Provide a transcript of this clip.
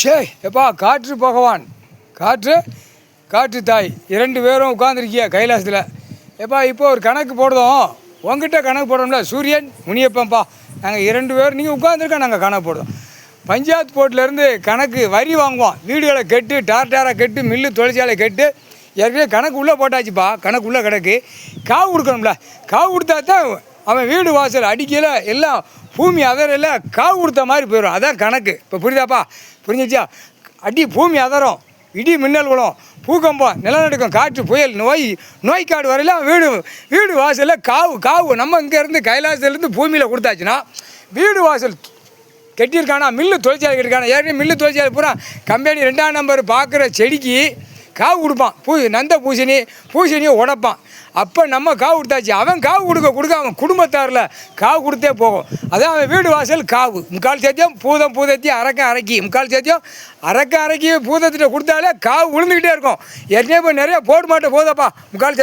ஷே எப்பா காற்று பகவான் காற்று காற்று தாய் 2 பேரும் உட்காந்துருக்கிய கைலாசத்தில். எப்பா இப்போ ஒரு கணக்கு போடுதோம், உங்ககிட்ட கணக்கு போடுறோம்ல, சூரியன் முனியப்பன்ப்பா, நாங்கள் 2 பேர் நீங்கள் உட்காந்துருக்கோம், நாங்கள் கணக்கு போடுறோம். பஞ்சாயத்து போர்ட்லேருந்து கணக்கு வரி வாங்குவோம், வீடுகளை கெட்டு டார்டாராக கெட்டு மில்லு தொழிற்சாலை கெட்டு ஏற்கனவே கணக்கு உள்ளே போட்டாச்சுப்பா. கணக்கு உள்ளே கிடக்கு. காவு கொடுக்கணும்ல, காவு கொடுத்தா தான் அவன் வீடு வாசல் அடிக்கல எல்லாம் பூமி அதரில் காவு கொடுத்த மாதிரி போயிடும். அதான் கணக்கு. இப்போ புரியுதாப்பா? புரிஞ்சிச்சா? அடி பூமி அதரும், இடி மின்னல் விழும், பூகம்பம், நிலநடுக்கம், காற்று, புயல், நோய்க்காடு வரையில வீடு வாசலில் காவு நம்ம இங்கேருந்து கைலாசத்துலேருந்து பூமியில் கொடுத்தாச்சுன்னா வீடு வாசல் கட்டியிருக்கானா, மில்லு தொழிற்சாலை கட்டியிருக்கானா, ஏற்கனவே மில்லு தொழிற்சாலை பூரா கம்பெனி 2ஆம் நம்பர் பார்க்குற செடிக்கு காவு கொடுப்பான், நந்த பூசணியை உடைப்பான். அப்போ நம்ம காவு கொடுத்தாச்சு. அவன் காவு கொடுக்க அவன் குடும்பத்தாரில் காவு கொடுத்தே போகும். அதான் அவன் வீடு வாசல் காவு. முக்கால் சேத்தியம் பூதத்தி அரக்கி முக்கால் சேத்தியம் அரக்கி பூதத்திட்ட கொடுத்தாலே காவு விழுந்துக்கிட்டே இருக்கும். ஏற்கனவே இப்போ நிறைய போட மாட்டேன் போதப்பா முக்கால்